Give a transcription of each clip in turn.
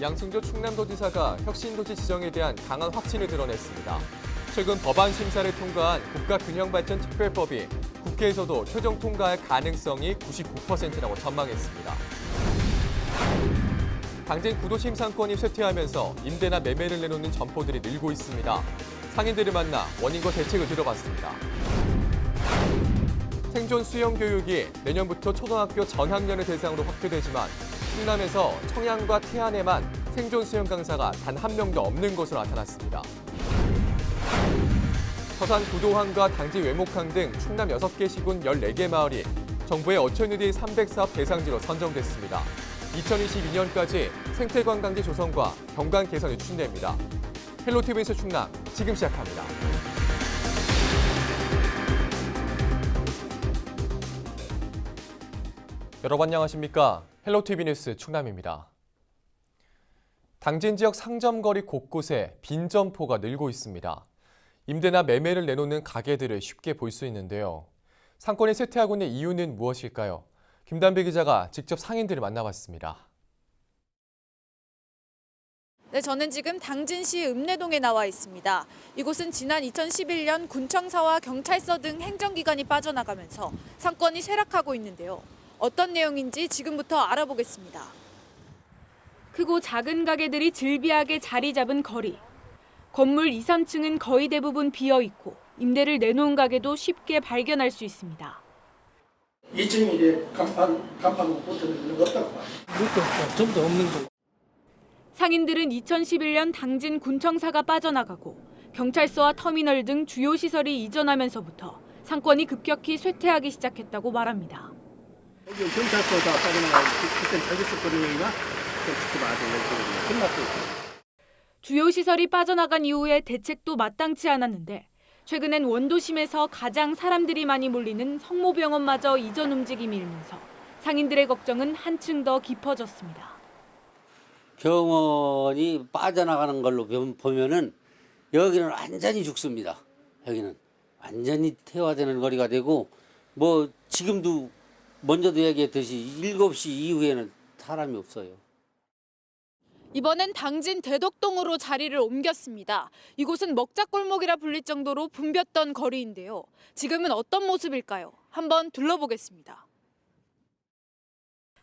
양승조 충남도지사가 혁신도시 지정에 대한 강한 확신을 드러냈습니다. 최근 법안 심사를 통과한 국가균형발전특별법이 국회에서도 최종 통과할 가능성이 99%라고 전망했습니다. 당진 구도심 상권이 쇠퇴하면서 임대나 매매를 내놓는 점포들이 늘고 있습니다. 상인들을 만나 원인과 대책을 들어봤습니다. 생존 수영 교육이 내년부터 초등학교 전학년을 대상으로 확대되지만 충남에서 청양과 태안에만 생존 수영 강사가 단 한 명도 없는 것으로 나타났습니다. 서산 구도항과 당지 외목항 등 충남 6개 시군 14개 마을이 정부의 어촌누리 300사업 대상지로 선정됐습니다. 2022년까지 생태관광지 조성과 경관 개선이 추진됩니다. 헬로티비에서 충남 지금 시작합니다. 여러분 안녕하십니까? 헬로티비 뉴스 충남입니다. 당진 지역 상점거리 곳곳에 빈 점포가 늘고 있습니다. 임대나 매매를 내놓는 가게들을 쉽게 볼 수 있는데요. 상권이 쇠퇴하고 있는 이유는 무엇일까요? 김단배 기자가 직접 상인들을 만나봤습니다. 네, 저는 지금 당진시 읍내동에 나와 있습니다. 이곳은 지난 2011년 군청사와 경찰서 등 행정기관이 빠져나가면서 상권이 쇠락하고 있는데요. 어떤 내용인지 지금부터 알아보겠습니다. 크고 작은 가게들이 즐비하게 자리 잡은 거리. 건물 2, 3층은 거의 대부분 비어 있고 임대를 내놓은 가게도 쉽게 발견할 수 있습니다. 2층에 이제 간판 붙어있는 거 없다고 봐요. 물도 없고 점도 없는 거. 상인들은 2011년 당진 군청사가 빠져나가고 경찰서와 터미널 등 주요 시설이 이전하면서부터 상권이 급격히 쇠퇴하기 시작했다고 말합니다. 여기 경찰서가 빠져나가고 그때 자기스거리가 그때 맞아요. 끝났고. 주요 시설이 빠져나간 이후에 대책도 마땅치 않았는데 최근엔 원도심에서 가장 사람들이 많이 몰리는 성모병원마저 이전 움직임이 일면서 상인들의 걱정은 한층 더 깊어졌습니다. 병원이 빠져나가는 걸로 보면은 여기는 완전히 죽습니다. 여기는 완전히 퇴화되는 거리가 되고 뭐 지금도 먼저도 얘기했듯이 7시 이후에는 사람이 없어요. 이번엔 당진 대덕동으로 자리를 옮겼습니다. 이곳은 먹자골목이라 불릴 정도로 붐볐던 거리인데요. 지금은 어떤 모습일까요? 한번 둘러보겠습니다.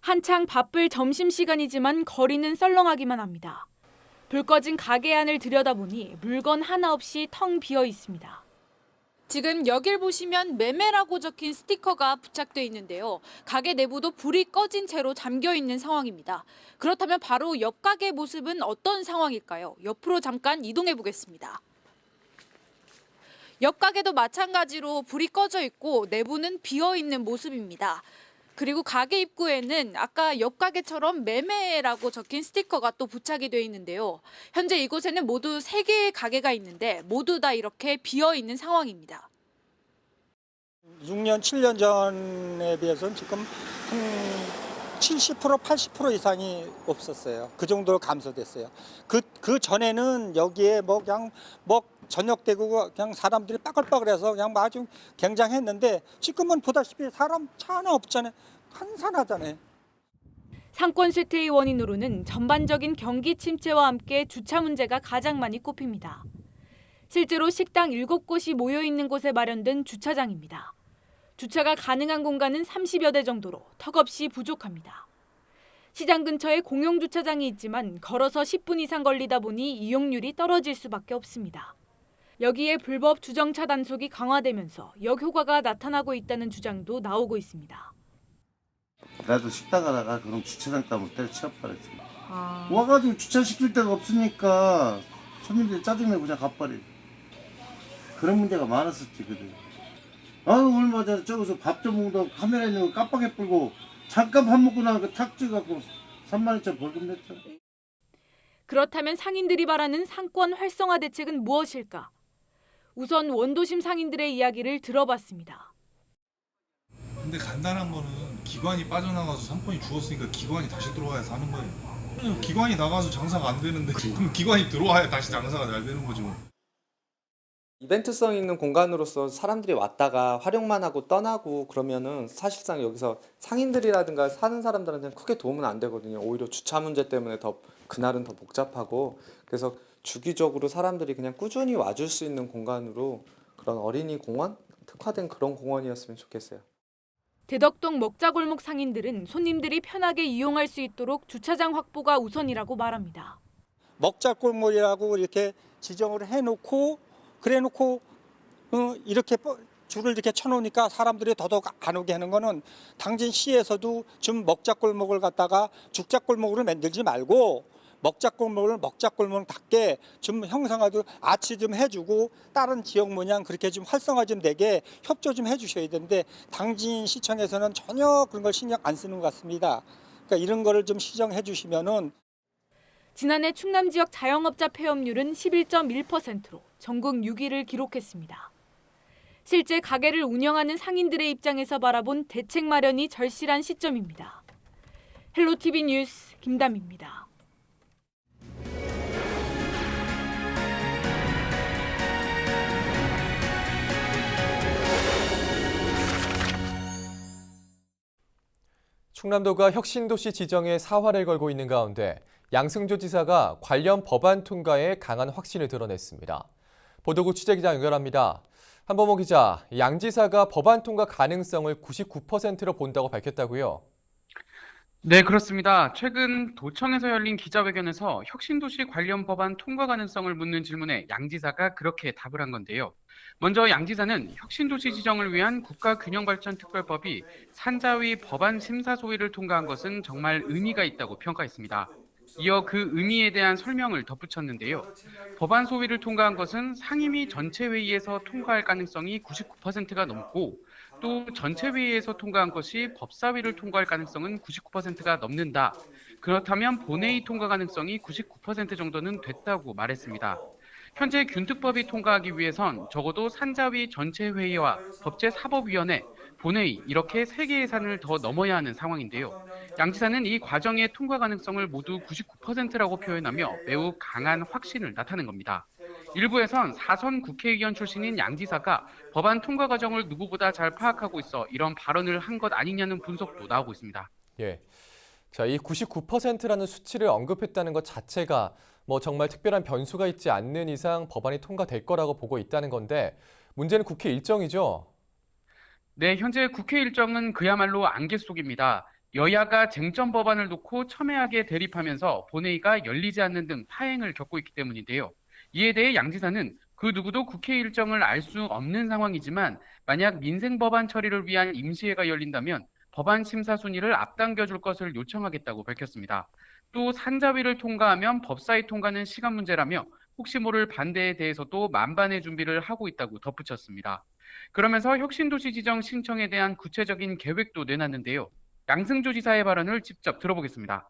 한창 바쁠 점심시간이지만 거리는 썰렁하기만 합니다. 불 꺼진 가게 안을 들여다보니 물건 하나 없이 텅 비어 있습니다. 지금 여길 보시면 매매라고 적힌 스티커가 부착돼 있는데요. 가게 내부도 불이 꺼진 채로 잠겨 있는 상황입니다. 그렇다면 바로 옆 가게 모습은 어떤 상황일까요? 옆으로 잠깐 이동해 보겠습니다. 옆 가게도 마찬가지로 불이 꺼져 있고 내부는 비어 있는 모습입니다. 그리고 가게 입구에는 아까 옆 가게처럼 매매라고 적힌 스티커가 또 부착이 돼 있는데요. 현재 이곳에는 모두 3개의 가게가 있는데 모두 다 이렇게 비어 있는 상황입니다. 6년, 7년 전에 비해서는 지금 한 70%, 80% 이상이 없었어요. 그 정도로 감소됐어요. 그 전에는 여기에 그냥 저녁되고 그냥 사람들이 빠글빠글해서 그냥 아주 굉장했는데 지금은 보다시피 사람 차 하나 없잖아요. 한산하잖아요. 상권 쇠퇴의 원인으로는 전반적인 경기 침체와 함께 주차 문제가 가장 많이 꼽힙니다. 실제로 식당 7곳이 모여 있는 곳에 마련된 주차장입니다. 주차가 가능한 공간은 30여 대 정도로 턱없이 부족합니다. 시장 근처에 공용 주차장이 있지만 걸어서 10분 이상 걸리다 보니 이용률이 떨어질 수밖에 없습니다. 여기에 불법 주정차 단속이 강화되면서 역효과가 나타나고 있다는 주장도 나오고 있습니다. 나도 식당 가다가 그런 주차장 때문에 때려치워버렸지. 와가지고 주차시킬 데가 없으니까 손님들이 짜증내고 그냥 가버려. 그런 문제가 많았었지 그때. 얼마 전에 저기서 밥 좀 먹다 카메라 있는 거 깜빡이 불고 잠깐 밥 먹고 나서 탁 찍어갖고 3만 원짜리 벌금 냈잖아. 그렇다면 상인들이 바라는 상권 활성화 대책은 무엇일까? 우선 원도심 상인들의 이야기를 들어봤습니다. 근데 간단한 거는 기관이 빠져나가서 상권이 죽었으니까 기관이 다시 들어와야 사는 거예요. 기관이 나가서 장사가 안 되는데 그럼 기관이 들어와야 다시 장사가 잘 되는 거죠. 이벤트성 있는 공간으로서 사람들이 왔다가 활용만 하고 떠나고 그러면은 사실상 여기서 상인들이라든가 사는 사람들한테는 크게 도움은 안 되거든요. 오히려 주차 문제 때문에 그날은 더 복잡하고, 그래서 주기적으로 사람들이 그냥 꾸준히 와줄 수 있는 공간으로 그런 어린이 공원? 특화된 그런 공원이었으면 좋겠어요. 대덕동 먹자골목 상인들은 손님들이 편하게 이용할 수 있도록 주차장 확보가 우선이라고 말합니다. 먹자골목이라고 이렇게 지정을 해놓고 그래놓고 이렇게 줄을 이렇게 쳐놓으니까 사람들이 더더욱 안 오게 하는 거는 당진시에서도 좀 먹자골목을 갖다가 죽자골목으로 만들지 말고 먹자골목을 먹자골목답게 좀 형성하도록 아치 좀 해주고 다른 지역 모양 그렇게 좀 활성화 좀 되게 협조 좀 해주셔야 되는데 당진시청에서는 전혀 그런 걸 신경 안 쓰는 것 같습니다. 그러니까 이런 거를 좀 시정해 주시면은. 지난해 충남 지역 자영업자 폐업률은 11.1%로 전국 6위를 기록했습니다. 실제 가게를 운영하는 상인들의 입장에서 바라본 대책 마련이 절실한 시점입니다. 헬로티비 뉴스 김담입니다. 충남도가 혁신도시 지정에 사활을 걸고 있는 가운데 양승조 지사가 관련 법안 통과에 강한 확신을 드러냈습니다. 보도국 취재기자 연결합니다. 한범호 기자, 양 지사가 법안 통과 가능성을 99%로 본다고 밝혔다고요? 네, 그렇습니다. 최근 도청에서 열린 기자회견에서 혁신도시 관련 법안 통과 가능성을 묻는 질문에 양 지사가 그렇게 답을 한 건데요. 먼저 양 지사는 혁신도시 지정을 위한 국가균형발전특별법이 산자위 법안 심사 소위를 통과한 것은 정말 의미가 있다고 평가했습니다. 이어 그 의미에 대한 설명을 덧붙였는데요. 법안 소위를 통과한 것은 상임위 전체회의에서 통과할 가능성이 99%가 넘고 또 전체회의에서 통과한 것이 법사위를 통과할 가능성은 99%가 넘는다. 그렇다면 본회의 통과 가능성이 99% 정도는 됐다고 말했습니다. 현재 균특법이 통과하기 위해선 적어도 산자위 전체회의와 법제사법위원회, 본회의 이렇게 3개의 산을 더 넘어야 하는 상황인데요. 양 지사는 이 과정의 통과 가능성을 모두 99%라고 표현하며 매우 강한 확신을 나타낸 겁니다. 일부에선 4선 국회의원 출신인 양 지사가 법안 통과 과정을 누구보다 잘 파악하고 있어 이런 발언을 한 것 아니냐는 분석도 나오고 있습니다. 예. 자, 이 99%라는 수치를 언급했다는 것 자체가 정말 특별한 변수가 있지 않는 이상 법안이 통과될 거라고 보고 있다는 건데 문제는 국회 일정이죠? 네, 현재 국회 일정은 그야말로 안개 속입니다. 여야가 쟁점 법안을 놓고 첨예하게 대립하면서 본회의가 열리지 않는 등 파행을 겪고 있기 때문인데요. 이에 대해 양 지사는 그 누구도 국회 일정을 알 수 없는 상황이지만 만약 민생 법안 처리를 위한 임시회가 열린다면 법안 심사 순위를 앞당겨줄 것을 요청하겠다고 밝혔습니다. 또 산자위를 통과하면 법사위 통과는 시간 문제라며 혹시 모를 반대에 대해서도 만반의 준비를 하고 있다고 덧붙였습니다. 그러면서 혁신도시 지정 신청에 대한 구체적인 계획도 내놨는데요. 양승조 지사의 발언을 직접 들어보겠습니다.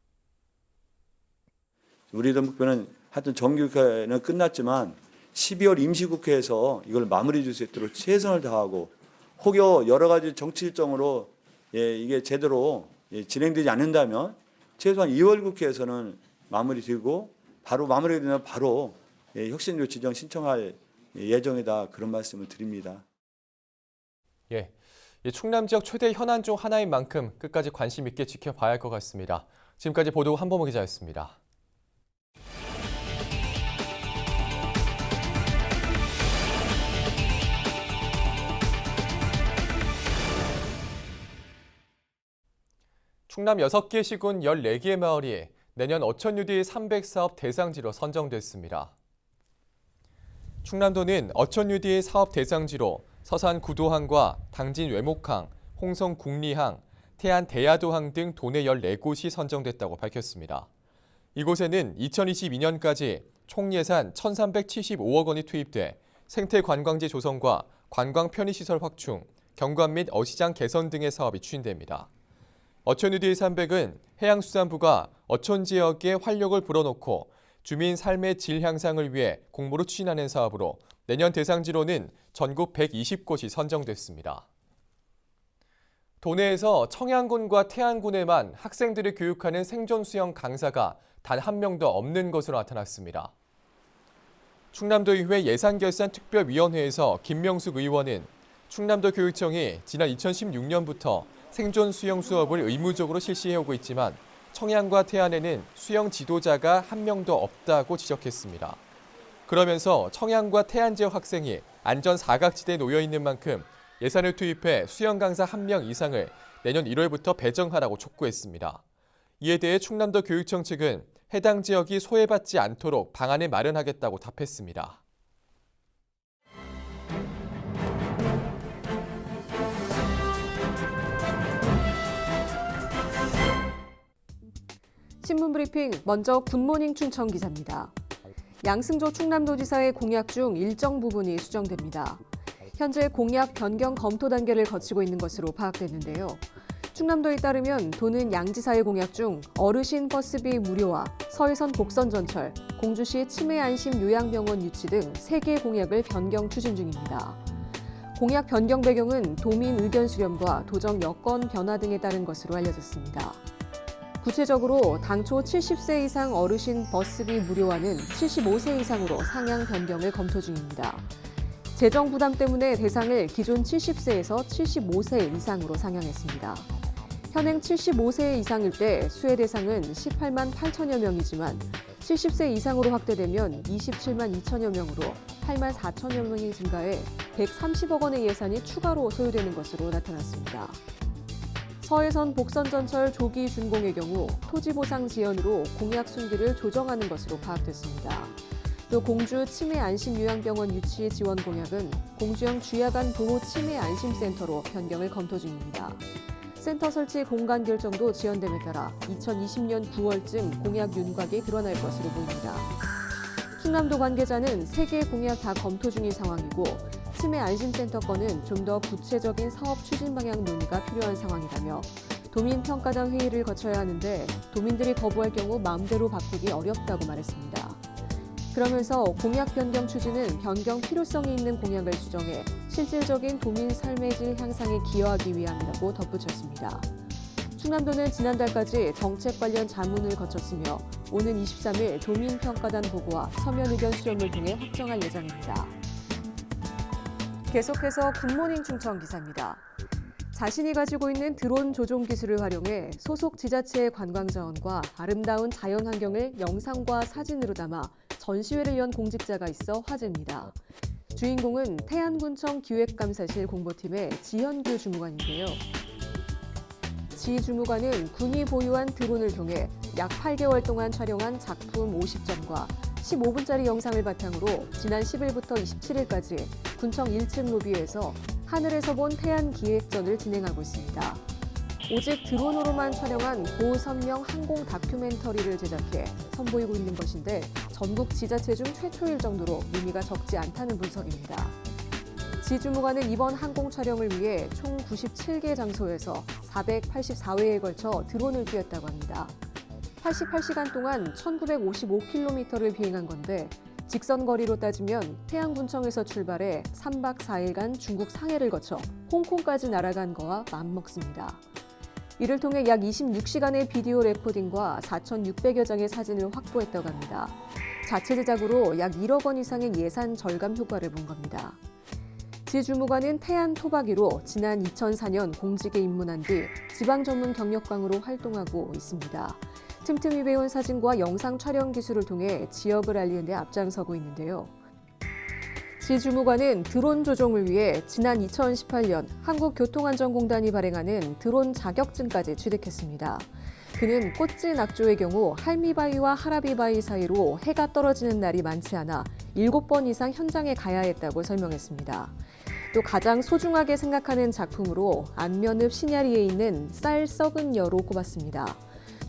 우리의 목표는 하여튼 정기국회는 끝났지만 12월 임시국회에서 이걸 마무리해 줄 수 있도록 최선을 다하고 혹여 여러 가지 정치 일정으로 이게 제대로 진행되지 않는다면 최소한 2월 국회에서는 마무리 되고 바로 마무리가 되면 바로 혁신도 지정 신청할 예정이다 그런 말씀을 드립니다. 예. 충남 지역 최대 현안 중 하나인 만큼 끝까지 관심 있게 지켜봐야 할 것 같습니다. 지금까지 보도국 한범호 기자였습니다. 충남 6개 시군 14개 마을이 내년 어촌유디 300사업 대상지로 선정됐습니다. 충남도는 어촌유디 사업 대상지로 서산 구도항과 당진 외목항, 홍성 국리항, 태안 대야도항 등 도내 14곳이 선정됐다고 밝혔습니다. 이곳에는 2022년까지 총 예산 1,375억 원이 투입돼 생태관광지 조성과 관광 편의시설 확충, 경관 및 어시장 개선 등의 사업이 추진됩니다. 어촌유디 300은 해양수산부가 어촌 지역에 활력을 불어넣고 주민 삶의 질 향상을 위해 공모로 추진하는 사업으로 내년 대상지로는 전국 120곳이 선정됐습니다. 도내에서 청양군과 태안군에만 학생들을 교육하는 생존 수영 강사가 단 한 명도 없는 것으로 나타났습니다. 충남도의회 예산결산특별위원회에서 김명숙 의원은 충남도 교육청이 지난 2016년부터 생존 수영 수업을 의무적으로 실시해오고 있지만 청양과 태안에는 수영 지도자가 한 명도 없다고 지적했습니다. 그러면서 청양과 태안 지역 학생이 안전 사각지대에 놓여 있는 만큼 예산을 투입해 수영 강사 1명 이상을 내년 1월부터 배정하라고 촉구했습니다. 이에 대해 충남도 교육청 측은 해당 지역이 소외받지 않도록 방안을 마련하겠다고 답했습니다. 신문브리핑 먼저 굿모닝 충청 기자입니다. 양승조 충남도지사의 공약 중 일정 부분이 수정됩니다. 현재 공약 변경 검토 단계를 거치고 있는 것으로 파악됐는데요. 충남도에 따르면 도는 양지사의 공약 중 어르신 버스비 무료와 서해선 복선 전철, 공주시 치매 안심 요양병원 유치 등 3개 공약을 변경 추진 중입니다. 공약 변경 배경은 도민 의견 수렴과 도정 여건 변화 등에 따른 것으로 알려졌습니다. 구체적으로 당초 70세 이상 어르신 버스비 무료화는 75세 이상으로 상향 변경을 검토 중입니다. 재정 부담 때문에 대상을 기존 70세에서 75세 이상으로 상향했습니다. 현행 75세 이상일 때 수혜 대상은 18만 8천여 명이지만 70세 이상으로 확대되면 27만 2천여 명으로 8만 4천여 명이 증가해 130억 원의 예산이 추가로 소요되는 것으로 나타났습니다. 서해선 복선전철 조기 준공의 경우 토지보상 지연으로 공약 순기를 조정하는 것으로 파악됐습니다. 또 공주 치매 안심 요양병원 유치 지원 공약은 공주형 주야간 보호 치매 안심센터로 변경을 검토 중입니다. 센터 설치 공간 결정도 지연됨에 따라 2020년 9월쯤 공약 윤곽이 드러날 것으로 보입니다. 충남도 관계자는 3개 공약 다 검토 중인 상황이고 치매 안심센터 건은 좀 더 구체적인 사업 추진 방향 논의가 필요한 상황이라며 도민평가단 회의를 거쳐야 하는데 도민들이 거부할 경우 마음대로 바꾸기 어렵다고 말했습니다. 그러면서 공약 변경 추진은 변경 필요성이 있는 공약을 수정해 실질적인 도민 삶의 질 향상에 기여하기 위함이라고 덧붙였습니다. 충남도는 지난달까지 정책 관련 자문을 거쳤으며 오는 23일 도민평가단 보고와 서면 의견 수렴을 통해 확정할 예정입니다. 계속해서 굿모닝 충청 기사입니다. 자신이 가지고 있는 드론 조종 기술을 활용해 소속 지자체의 관광 자원과 아름다운 자연 환경을 영상과 사진으로 담아 전시회를 연 공직자가 있어 화제입니다. 주인공은 태안군청 기획감사실 공보팀의 지현규 주무관인데요. 지 주무관은 군이 보유한 드론을 통해 약 8개월 동안 촬영한 작품 50점과 15분짜리 영상을 바탕으로 지난 10일부터 27일까지 군청 1층 로비에서 하늘에서 본 태안 기획전을 진행하고 있습니다. 오직 드론으로만 촬영한 고선명 항공 다큐멘터리를 제작해 선보이고 있는 것인데 전국 지자체 중 최초일 정도로 의미가 적지 않다는 분석입니다. 지 주무관은 이번 항공 촬영을 위해 총 97개 장소에서 484회에 걸쳐 드론을 띄웠다고 합니다. 88시간 동안 1955km를 비행한 건데 직선 거리로 따지면 태안군청에서 출발해 3박 4일간 중국 상해를 거쳐 홍콩까지 날아간 거와 맞먹습니다. 이를 통해 약 26시간의 비디오 레코딩과 4,600여 장의 사진을 확보했다고 합니다. 자체 제작으로 약 1억 원 이상의 예산 절감 효과를 본 겁니다. 지 주무관은 태안 토박이로 지난 2004년 공직에 입문한 뒤 지방 전문 경력광으로 활동하고 있습니다. 틈틈이 배운 사진과 영상 촬영 기술을 통해 지역을 알리는 데 앞장서고 있는데요. 지 주무관은 드론 조종을 위해 지난 2018년 한국교통안전공단이 발행하는 드론 자격증까지 취득했습니다. 그는 꽃지 낙조의 경우 할미바위와 하라비바위 사이로 해가 떨어지는 날이 많지 않아 7번 이상 현장에 가야 했다고 설명했습니다. 또 가장 소중하게 생각하는 작품으로 안면읍 신야리에 있는 쌀 썩은 여로 꼽았습니다.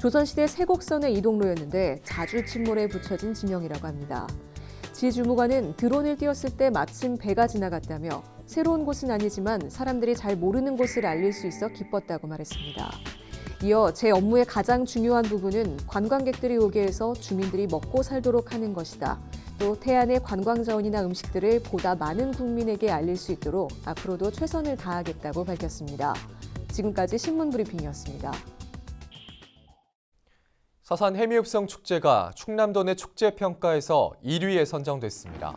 조선시대 세곡선의 이동로였는데 자주 침몰에 붙여진 지명이라고 합니다. 지 주무관은 드론을 띄웠을 때 마침 배가 지나갔다며 새로운 곳은 아니지만 사람들이 잘 모르는 곳을 알릴 수 있어 기뻤다고 말했습니다. 이어 제 업무의 가장 중요한 부분은 관광객들이 오게 해서 주민들이 먹고 살도록 하는 것이다. 또 태안의 관광 자원이나 음식들을 보다 많은 국민에게 알릴 수 있도록 앞으로도 최선을 다하겠다고 밝혔습니다. 지금까지 신문브리핑이었습니다. 서산 해미읍성 축제가 충남도 내 축제 평가에서 1위에 선정됐습니다.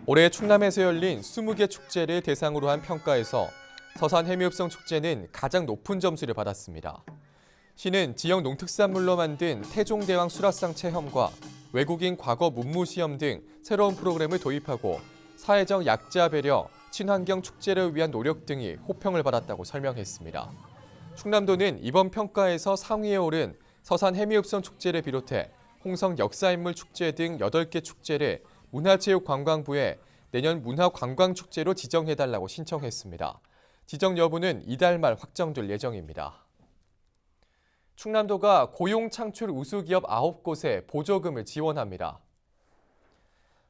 올해 충남에서 열린 20개 축제를 대상으로 한 평가에서 서산 해미읍성 축제는 가장 높은 점수를 받았습니다. 시는 지역 농특산물로 만든 태종대왕 수라상 체험과 외국인 과거 문무 시험 등 새로운 프로그램을 도입하고 사회적 약자 배려, 친환경 축제를 위한 노력 등이 호평을 받았다고 설명했습니다. 충남도는 이번 평가에서 상위에 오른 서산 해미읍성 축제를 비롯해 홍성 역사인물 축제 등 8개 축제를 문화체육관광부에 내년 문화관광축제로 지정해달라고 신청했습니다. 지정 여부는 이달 말 확정될 예정입니다. 충남도가 고용 창출 우수기업 9곳에 보조금을 지원합니다.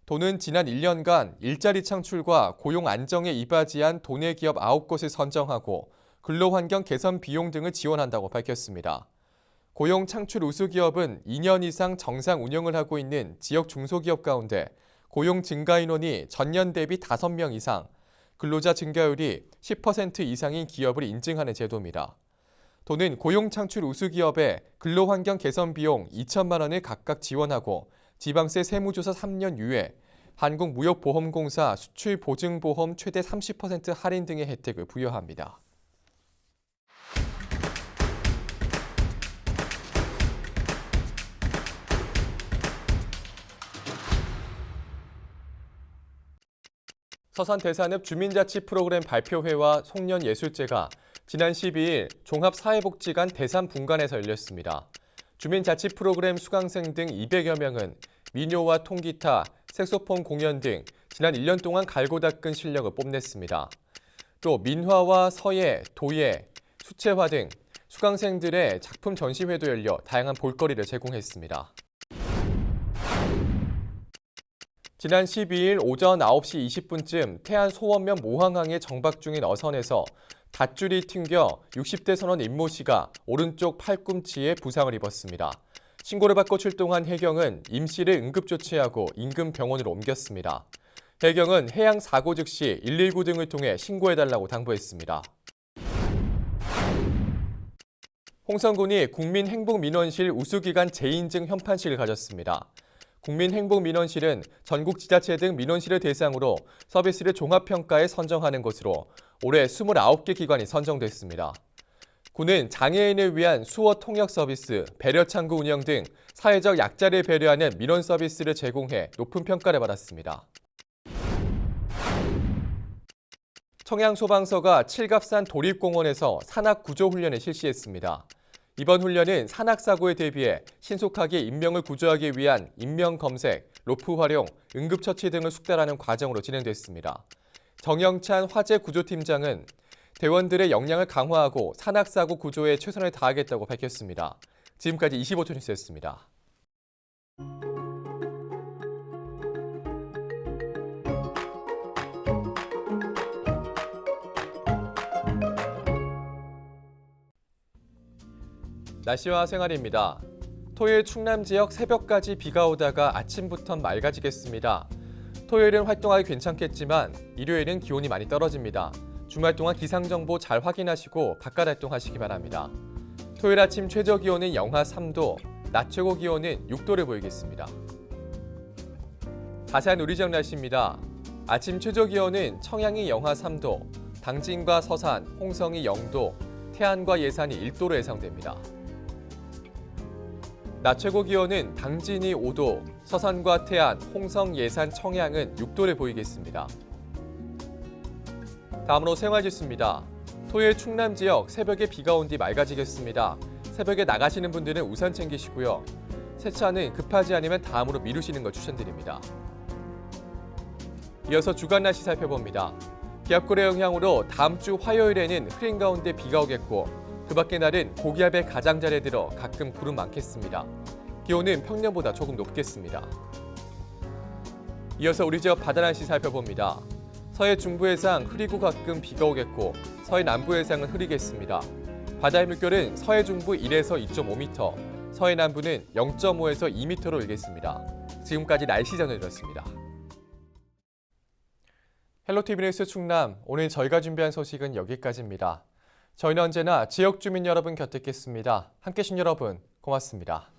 도는 지난 1년간 일자리 창출과 고용 안정에 이바지한 도내 기업 9곳을 선정하고 근로환경 개선 비용 등을 지원한다고 밝혔습니다. 고용 창출 우수기업은 2년 이상 정상 운영을 하고 있는 지역 중소기업 가운데 고용 증가 인원이 전년 대비 5명 이상, 근로자 증가율이 10% 이상인 기업을 인증하는 제도입니다. 도는 고용 창출 우수기업에 근로환경 개선 비용 2천만 원을 각각 지원하고 지방세 세무조사 3년 유예, 한국무역보험공사 수출보증보험 최대 30% 할인 등의 혜택을 부여합니다. 서산 대산읍 주민자치 프로그램 발표회와 송년예술제가 지난 12일 종합사회복지관 대산분관에서 열렸습니다. 주민자치 프로그램 수강생 등 200여 명은 민요와 통기타, 색소폰 공연 등 지난 1년 동안 갈고 닦은 실력을 뽐냈습니다. 또 민화와 서예, 도예, 수채화 등 수강생들의 작품 전시회도 열려 다양한 볼거리를 제공했습니다. 지난 12일 오전 9시 20분쯤 태안 소원면 모항항에 정박 중인 어선에서 닷줄이 튕겨 60대 선원 임모 씨가 오른쪽 팔꿈치에 부상을 입었습니다. 신고를 받고 출동한 해경은 임 씨를 응급조치하고 인근 병원으로 옮겼습니다. 해경은 해양 사고 즉시 119 등을 통해 신고해달라고 당부했습니다. 홍성군이 국민행복민원실 우수기관 재인증 현판식을 가졌습니다. 국민행복민원실은 전국 지자체 등 민원실을 대상으로 서비스를 종합평가에 선정하는 것으로 올해 29개 기관이 선정됐습니다. 군은 장애인을 위한 수어 통역 서비스, 배려창구 운영 등 사회적 약자를 배려하는 민원 서비스를 제공해 높은 평가를 받았습니다. 청양소방서가 칠갑산 도립공원에서 산악구조훈련을 실시했습니다. 이번 훈련은 산악사고에 대비해 신속하게 인명을 구조하기 위한 인명검색, 로프 활용, 응급처치 등을 숙달하는 과정으로 진행됐습니다. 정영찬 화재구조팀장은 대원들의 역량을 강화하고 산악사고 구조에 최선을 다하겠다고 밝혔습니다. 지금까지 25초 뉴스였습니다. 날씨와 생활입니다. 토요일 충남 지역 새벽까지 비가 오다가 아침부터 맑아지겠습니다. 토요일은 활동하기 괜찮겠지만 일요일은 기온이 많이 떨어집니다. 주말 동안 기상정보 잘 확인하시고 바깥 활동하시기 바랍니다. 토요일 아침 최저 기온은 영하 3도, 낮 최고 기온은 6도를 보이겠습니다. 자세한 우리 지역 날씨입니다. 아침 최저 기온은 청양이 영하 3도, 당진과 서산, 홍성이 0도, 태안과 예산이 1도로 예상됩니다. 낮 최고 기온은 당진이 5도, 서산과 태안, 홍성, 예산, 청양은 6도를 보이겠습니다. 다음으로 생활지수입니다. 토요일 충남 지역 새벽에 비가 온 뒤 맑아지겠습니다. 새벽에 나가시는 분들은 우산 챙기시고요. 세차는 급하지 않으면 다음으로 미루시는 걸 추천드립니다. 이어서 주간 날씨 살펴봅니다. 기압골의 영향으로 다음 주 화요일에는 흐린 가운데 비가 오겠고 그 밖의 날은 고기압의 가장자리에 들어 가끔 구름 많겠습니다. 기온은 평년보다 조금 높겠습니다. 이어서 우리 지역 바다 날씨 살펴봅니다. 서해 중부 해상 흐리고 가끔 비가 오겠고 서해 남부 해상은 흐리겠습니다. 바다의 물결은 서해 중부 1에서 2.5m, 서해 남부는 0.5에서 2m로 일겠습니다. 지금까지 날씨 전해드렸습니다. 헬로티비 뉴스 충남, 오늘 저희가 준비한 소식은 여기까지입니다. 저희는 언제나 지역 주민 여러분 곁에 있겠습니다. 함께해 주신 여러분 고맙습니다.